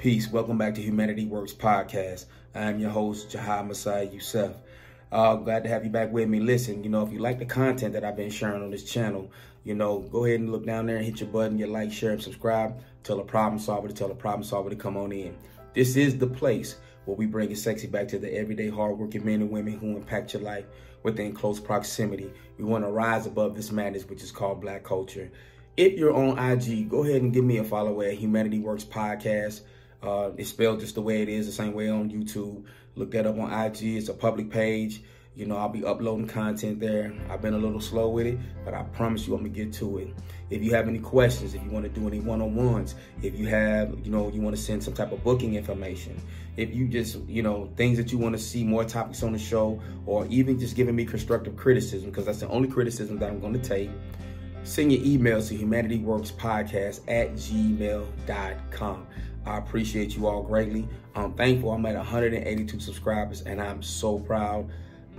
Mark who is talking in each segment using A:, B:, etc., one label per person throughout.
A: Peace. Welcome back to Humanity Works Podcast. I'm your host, Jahad Messiah Youssef. Glad to have you back with me. Listen, if you like the content that I've been sharing on this channel, go ahead and look down there and hit your button, your like, share, and subscribe. Tell a problem solver to come on in. This is the place where we bring it sexy back to the everyday hardworking men and women who impact your life within close proximity. We want to rise above this madness, which is called Black culture. If you're on IG, go ahead and give me a follow at Humanity Works Podcast. It's spelled just the way it is, the same way on YouTube. Look that up on IG. It's a public page. I'll be uploading content there. I've been a little slow with it, but I promise you I'm going to get to it. If you have any questions, if you want to do any one-on-ones, if you have, you want to send some type of booking information, if you just, things that you want to see, more topics on the show, or even just giving me constructive criticism, because that's the only criticism that I'm going to take, send your emails to humanityworkspodcast@gmail.com. I appreciate you all greatly. I'm thankful. I'm at 182 subscribers, and I'm so proud.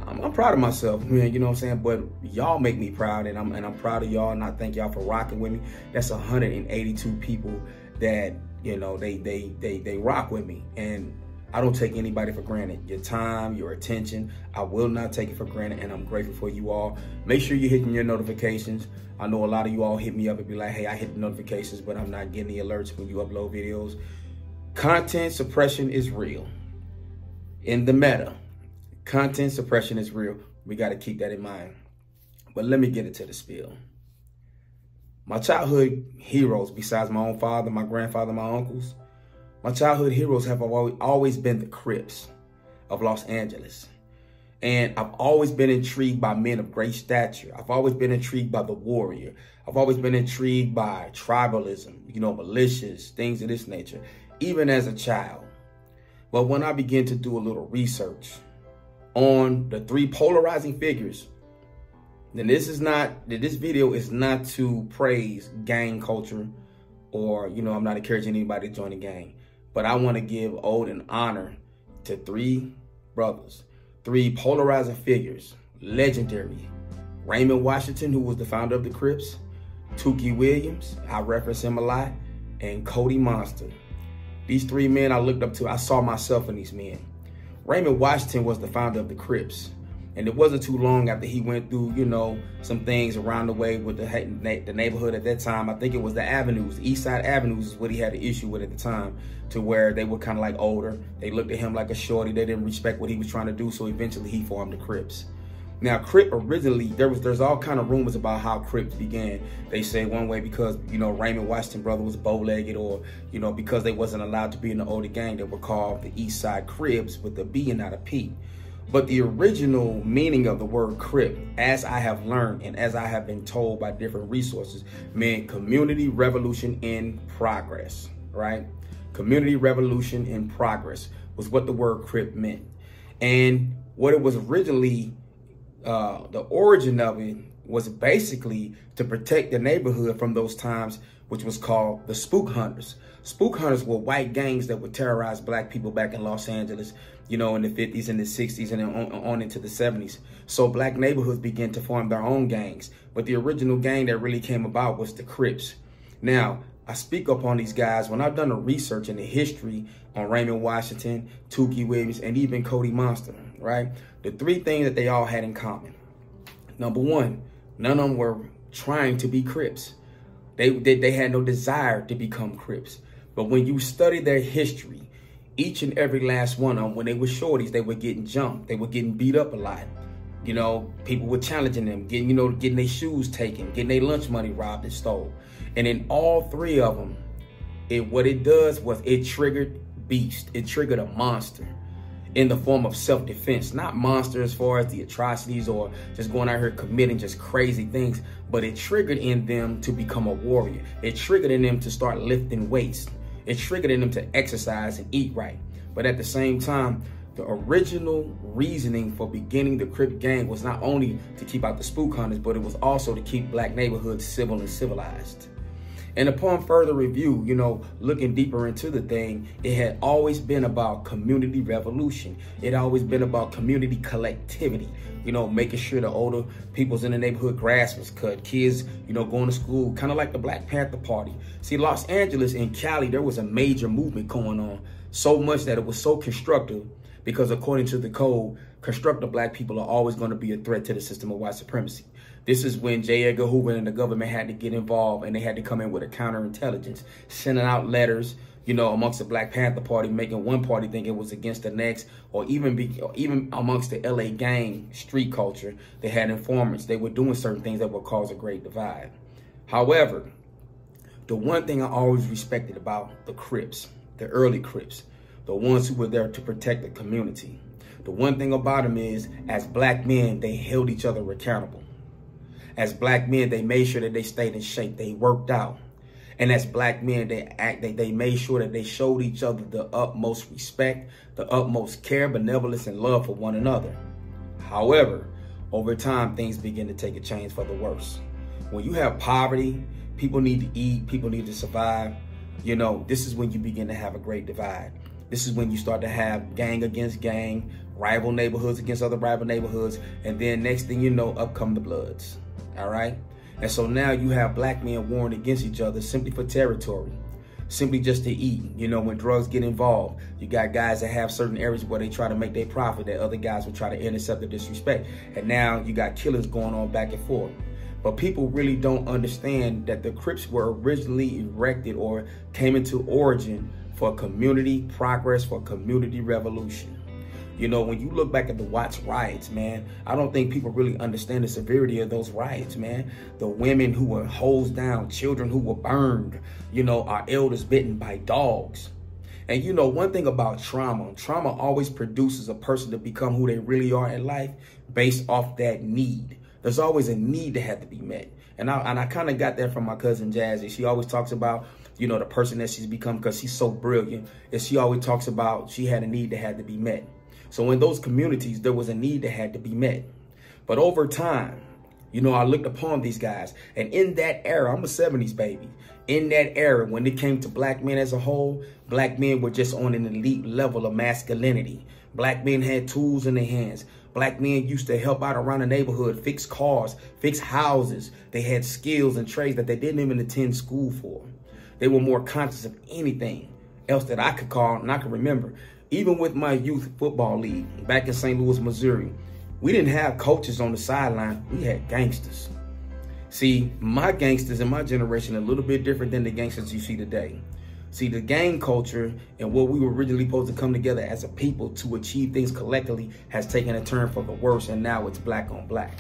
A: I'm proud of myself, man. You know what I'm saying? But y'all make me proud, and I'm proud of y'all, and I thank y'all for rocking with me. That's 182 people that they rock with me, and I don't take anybody for granted. Your time, your attention, I will not take it for granted, and I'm grateful for you all. Make sure you're hitting your notifications. I know a lot of you all hit me up and be like, hey, I hit the notifications, but I'm not getting the alerts when you upload videos. Content suppression is real. In the meta, content suppression is real. We got to keep that in mind. But let me get into the spiel. My childhood heroes, besides my own father, my grandfather, my uncles, my childhood heroes have always been the Crips of Los Angeles. And I've always been intrigued by men of great stature. I've always been intrigued by the warrior. I've always been intrigued by tribalism, militias, things of this nature, even as a child. But when I began to do a little research on the three polarizing figures, then this video is not to praise gang culture or, I'm not encouraging anybody to join a gang. But I want to give ode and honor to three brothers, three polarizing figures, legendary. Raymond Washington, who was the founder of the Crips, Tookie Williams, I reference him a lot, and Cody Monster. These three men I looked up to, I saw myself in these men. Raymond Washington was the founder of the Crips. And it wasn't too long after he went through, some things around the way with the neighborhood at that time. I think it was the avenues, East Side Avenues is what he had an issue with at the time, to where they were kind of like older. They looked at him like a shorty. They didn't respect what he was trying to do. So eventually he formed the Crips. Now, Crip originally, there's all kind of rumors about how Crips began. They say one way because, Raymond Washington brother was bow-legged, or, because they wasn't allowed to be in the older gang, they were called the East Side Crips with a B and not a P. But the original meaning of the word Crip, as I have learned and as I have been told by different resources, meant community revolution in progress, right? Community revolution in progress was what the word Crip meant. And what it was originally, the origin of it was basically to protect the neighborhood from those times, which was called the spook hunters. Spook hunters were white gangs that would terrorize black people back in Los Angeles, in the 50s and the 60s and then on into the 70s. So black neighborhoods began to form their own gangs. But the original gang that really came about was the Crips. Now, I speak up on these guys when I've done the research and the history on Raymond Washington, Tookie Williams, and even Cody Monster, right? The three things that they all had in common. Number one, none of them were trying to be Crips. They had no desire to become Crips. But when you study their history, each and every last one of them, when they were shorties, they were getting jumped. They were getting beat up a lot. People were challenging them, getting their shoes taken, getting their lunch money robbed and stole. And in all three of them, what it does was it triggered beast. It triggered a monster in the form of self-defense. Not monster as far as the atrocities or just going out here committing just crazy things, but it triggered in them to become a warrior. It triggered in them to start lifting weights. It triggered in them to exercise and eat right. But at the same time, the original reasoning for beginning the Crip gang was not only to keep out the spook hunters, but it was also to keep black neighborhoods civil and civilized. And upon further review, you know, looking deeper into the thing, it had always been about community revolution. It always been about community collectivity, you know, making sure the older people's in the neighborhood grass was cut, kids, you know, going to school, kind of like the Black Panther Party. See, Los Angeles and Cali, there was a major movement going on, so much that it was so constructive because according to the code, constructive Black people are always going to be a threat to the system of white supremacy. This is when J. Edgar Hoover and the government had to get involved, and they had to come in with a counterintelligence, sending out letters, you know, amongst the Black Panther Party, making one party think it was against the next, or even amongst the LA gang street culture, they had informants. They were doing certain things that would cause a great divide. However, the one thing I always respected about the Crips, the early Crips, the ones who were there to protect the community, the one thing about them is, as Black men, they held each other accountable. As Black men, they made sure that they stayed in shape. They worked out. And as Black men, they made sure that they showed each other the utmost respect, the utmost care, benevolence, and love for one another. However, over time, things begin to take a change for the worse. When you have poverty, people need to eat, people need to survive. You know, this is when you begin to have a great divide. This is when you start to have gang against gang, rival neighborhoods against other rival neighborhoods. And then next thing you know, up come the Bloods. All right. And so now you have Black men warring against each other simply for territory, simply just to eat. You know, when drugs get involved, you got guys that have certain areas where they try to make their profit that other guys will try to intercept or disrespect. And now you got killings going on back and forth. But people really don't understand that the Crips were originally erected or came into origin for community progress, for community revolution. You know, when you look back at the Watts riots, man, I don't think people really understand the severity of those riots, man. The women who were hosed down, children who were burned, you know, our elders bitten by dogs. And you know, one thing about trauma always produces a person to become who they really are in life based off that need. There's always a need that had to be met. And I kind of got that from my cousin Jazzy. She always talks about, you know, the person that she's become because she's so brilliant. And she always talks about she had a need that had to be met. So in those communities, there was a need that had to be met. But over time, you know, I looked upon these guys. And in that era, I'm a 70s baby. In that era, when it came to Black men as a whole, Black men were just on an elite level of masculinity. Black men had tools in their hands. Black men used to help out around the neighborhood, fix cars, fix houses. They had skills and trades that they didn't even attend school for. They were more conscious of anything else that I could call and I can remember. Even with my youth football league back in St. Louis, Missouri, we didn't have coaches on the sideline. We had gangsters. See, my gangsters in my generation are a little bit different than the gangsters you see today. See, the gang culture and what we were originally supposed to come together as a people to achieve things collectively has taken a turn for the worse, and now it's Black on Black,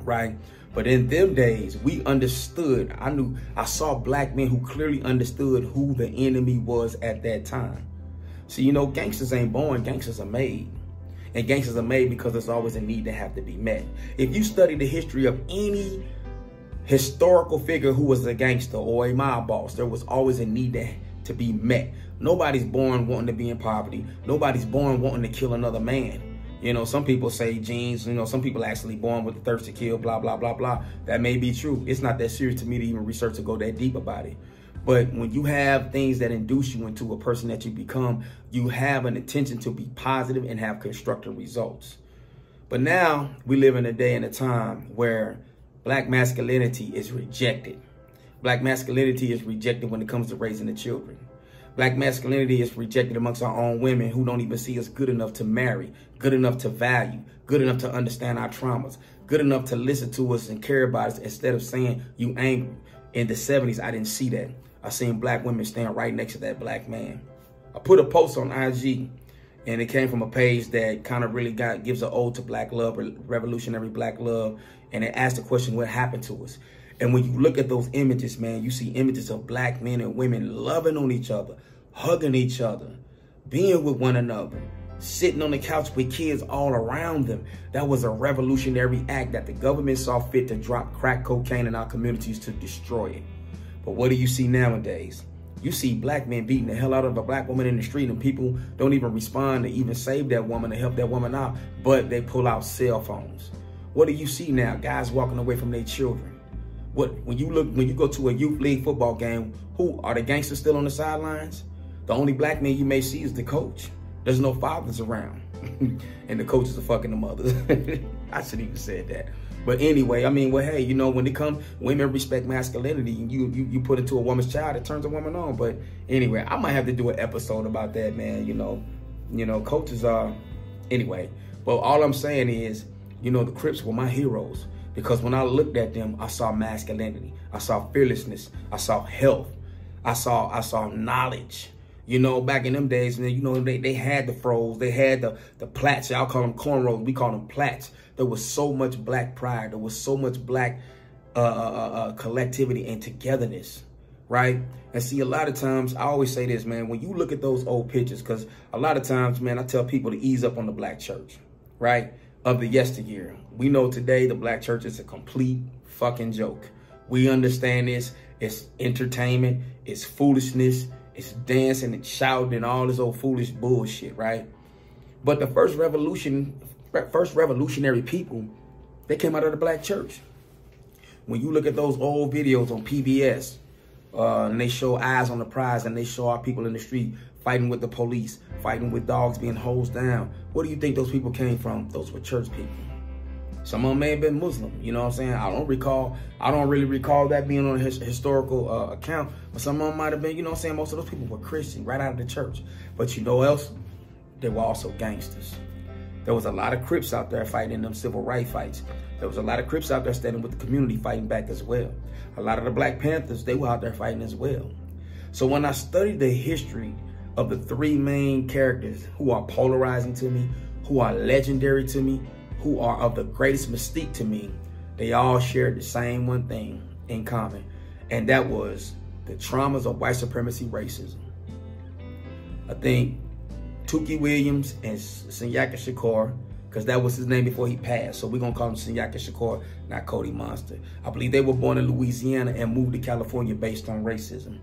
A: right? But in them days, we understood. I saw Black men who clearly understood who the enemy was at that time. See, you know, gangsters ain't born, gangsters are made. And gangsters are made because there's always a need to have to be met. If you study the history of any historical figure who was a gangster or a mob boss, there was always a need to be met. Nobody's born wanting to be in poverty. Nobody's born wanting to kill another man. You know, some people say genes, you know, some people actually born with the thirst to kill, blah, blah, blah, blah. That may be true. It's not that serious to me to even research to go that deep about it. But when you have things that induce you into a person that you become, you have an intention to be positive and have constructive results. But now we live in a day and a time where Black masculinity is rejected. Black masculinity is rejected when it comes to raising the children. Black masculinity is rejected amongst our own women who don't even see us good enough to marry, good enough to value, good enough to understand our traumas, good enough to listen to us and care about us instead of saying, you angry. In the 70s, I didn't see that. I seen Black women stand right next to that Black man. I put a post on IG, and it came from a page that kind of really gives an ode to Black love, revolutionary Black love, and it asked the question, what happened to us? And when you look at those images, man, you see images of Black men and women loving on each other, hugging each other, being with one another, sitting on the couch with kids all around them. That was a revolutionary act that the government saw fit to drop crack cocaine in our communities to destroy it. But what do you see nowadays? You see Black men beating the hell out of a Black woman in the street, and people don't even respond to even save that woman, to help that woman out, but they pull out cell phones. What do you see now? Guys walking away from their children. When you go to a youth league football game, who are the gangsters still on the sidelines? The only black man you may see is the coach. There's no fathers around. And the coaches are fucking the mothers. I shouldn't even said that. But anyway, I mean, well, hey, you know, when it comes, women respect masculinity, and you put it to a woman's child, it turns a woman on. But anyway, I might have to do an episode about that, man. You know, coaches are, anyway. But all I'm saying is, you know, the Crips were my heroes, because when I looked at them, I saw masculinity, I saw fearlessness, I saw health, I saw knowledge. You know, back in them days, you know, they had the fros, they had the plaits. Y'all call them cornrows, we call them plaits. There was so much black pride. There was so much black collectivity and togetherness, right? And see, a lot of times, I always say this, man, when you look at those old pictures, because a lot of times, man, I tell people to ease up on the black church, right? Of the yesteryear. We know today the black church is a complete fucking joke. We understand this. It's entertainment. It's foolishness. It's dancing and shouting and all this old foolish bullshit, right? But the first revolutionary people, they came out of the black church. When you look at those old videos on PBS, and they show Eyes on the Prize, and they show our people in the street fighting with the police, fighting with dogs being hosed down, where do you think those people came from? Those were church people. Some of them may have been Muslim, you know what I'm saying? I don't really recall that being on a historical account, but some of them might have been, you know what I'm saying? Most of those people were Christian, right out of the church. But you know what else? They were also gangsters. There was a lot of Crips out there fighting in them civil rights fights. There was a lot of Crips out there standing with the community fighting back as well. A lot of the Black Panthers, they were out there fighting as well. So when I studied the history of the three main characters who are polarizing to me, who are legendary to me, who are of the greatest mystique to me, they all shared the same one thing in common, and that was the traumas of white supremacy racism. I think Tookie Williams and Senyaka Shakur, because that was his name before he passed, so we're going to call him Senyaka Shakur, not Cody Monster. I believe they were born in Louisiana and moved to California based on racism.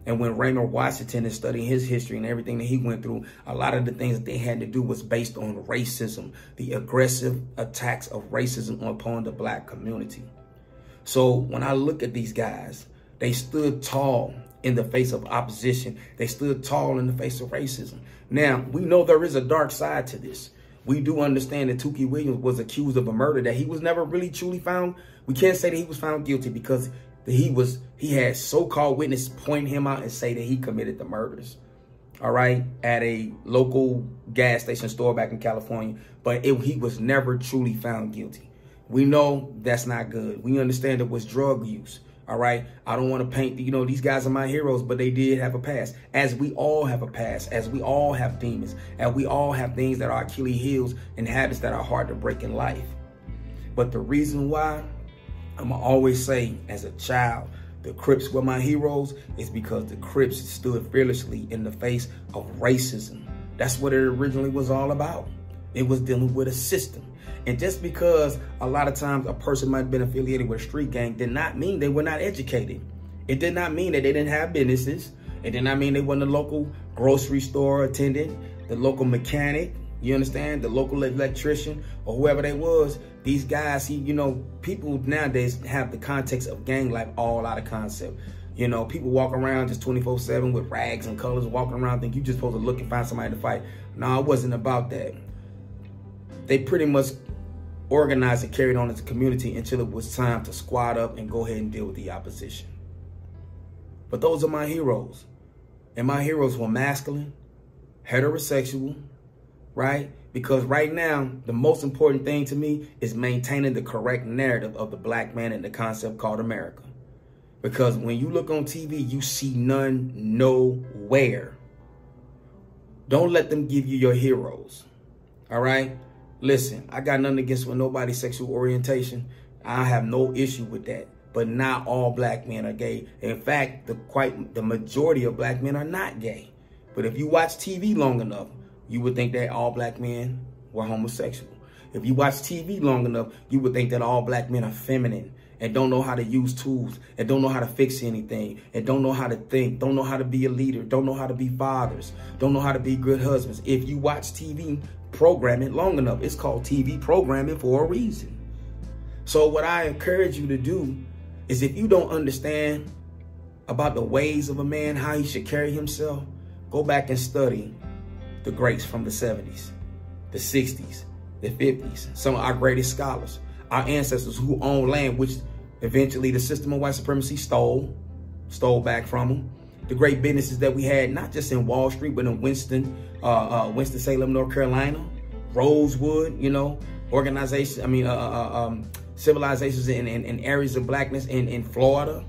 A: And when Raymond Washington is studying his history and everything that he went through, a lot of the things that they had to do was based on racism, the aggressive attacks of racism upon the black community. So when I look at these guys, they stood tall in the face of opposition. They stood tall in the face of racism. Now, we know there is a dark side to this. We do understand that Tookie Williams was accused of a murder that he was never really truly found. We can't say that he was found guilty because he had so-called witnesses point him out and say that he committed the murders, all right, at a local gas station store back in California. But he was never truly found guilty. We know that's not good. We understand it was drug use, all right? I don't want to paint, you know, these guys are my heroes, but they did have a past, as we all have a past, as we all have demons, and we all have things that are Achilles heels and habits that are hard to break in life. But the reason why I'm going to always say, as a child, the Crips were my heroes is because the Crips stood fearlessly in the face of racism. That's what it originally was all about. It was dealing with a system. And just because a lot of times a person might have been affiliated with a street gang did not mean they were not educated. It did not mean that they didn't have businesses. It did not mean they weren't a local grocery store attendant, the local mechanic, you understand, the local electrician, or whoever they was. These guys, you know, people nowadays have the context of gang life all out of concept. You know, people walk around just 24/7 with rags and colors, walking around, think you just supposed to look and find somebody to fight. No, it wasn't about that. They pretty much organized and carried on as a community until it was time to squad up and go ahead and deal with the opposition. But those are my heroes. And my heroes were masculine, heterosexual, right? Because right now, the most important thing to me is maintaining the correct narrative of the black man and the concept called America. Because when you look on TV, you see none nowhere. Don't let them give you your heroes, all right? Listen, I got nothing against with nobody's sexual orientation. I have no issue with that. But not all black men are gay. In fact, the majority of black men are not gay. But if you watch TV long enough, you would think that all black men were homosexual. If you watch TV long enough, you would think that all black men are feminine and don't know how to use tools and don't know how to fix anything and don't know how to think, don't know how to be a leader, don't know how to be fathers, don't know how to be good husbands. If you watch TV programming long enough, it's called TV programming for a reason. So what I encourage you to do is if you don't understand about the ways of a man, how he should carry himself, go back and study the greats from the 70s, the 60s, the 50s, some of our greatest scholars, our ancestors who owned land, which eventually the system of white supremacy stole back from them. The great businesses that we had, not just in Wall Street, but in Winston-Salem, North Carolina, Rosewood, you know, civilizations in areas of blackness in Florida,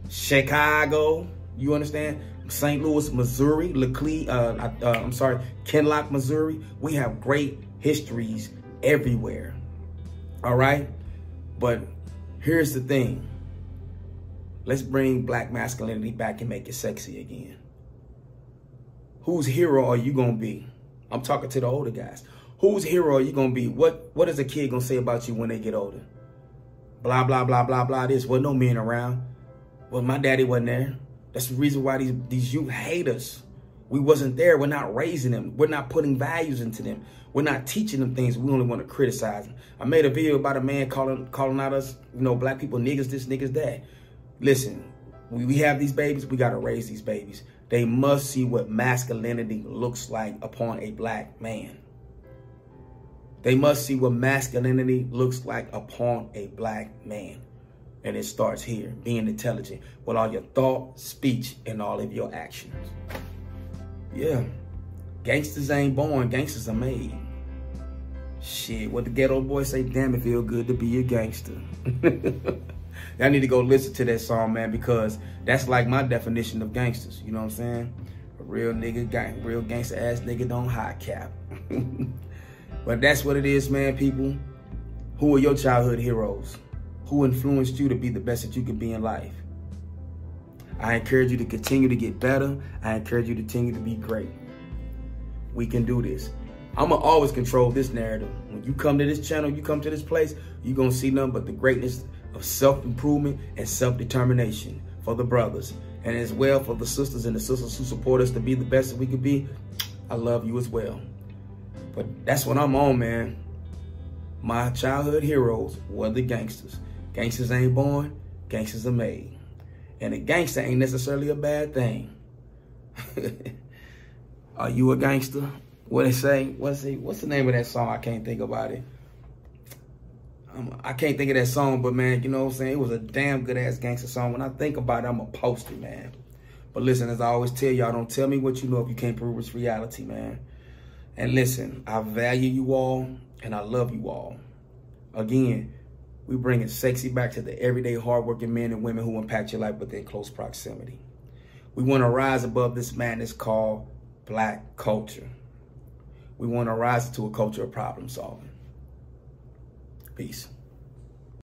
A: Chicago, you understand? St. Louis, Missouri, Kinloch, Missouri. We have great histories everywhere, all right? But here's the thing. Let's bring black masculinity back and make it sexy again. Whose hero are you going to be? I'm talking to the older guys. Whose hero are you going to be? What is a kid going to say about you when they get older? Blah, blah, blah, blah, blah. This. Wasn't no men around. Well, my daddy wasn't there. That's the reason why these youth hate us. We wasn't there. We're not raising them. We're not putting values into them. We're not teaching them things. We only want to criticize them. I made a video about a man calling out us, you know, black people, niggas this, niggas that. Listen, we have these babies. We got to raise these babies. They must see what masculinity looks like upon a black man. They must see what masculinity looks like upon a black man. And it starts here, being intelligent with all your thought, speech, and all of your actions. Yeah. Gangsters ain't born, gangsters are made. Shit, what the ghetto boys say, damn, it feel good to be a gangster. Y'all need to go listen to that song, man, because that's like my definition of gangsters. You know what I'm saying? A real nigga, real gangster ass nigga don't high cap. But that's what it is, man, people. Who are your childhood heroes? Who influenced you to be the best that you can be in life? I encourage you to continue to get better. I encourage you to continue to be great. We can do this. I'm going to always control this narrative. When you come to this channel, you come to this place, you're going to see nothing but the greatness of self-improvement and self-determination for the brothers. And as well for the sisters and the sisters who support us to be the best that we could be. I love you as well. But that's what I'm on, man. My childhood heroes were the gangsters. Gangsters ain't born, gangsters are made. And a gangster ain't necessarily a bad thing. Are you a gangster? What they say? What's the name of that song? I can't think about it. I can't think of that song, but man, you know what I'm saying? It was a damn good ass gangster song. When I think about it, I'm going to post it, man. But listen, as I always tell y'all, don't tell me what you know if you can't prove it's reality, man. And listen, I value you all and I love you all. Again, we bringing sexy back to the everyday hardworking men and women who impact your life within close proximity. We want to rise above this madness called black culture. We want to rise into a culture of problem solving. Peace.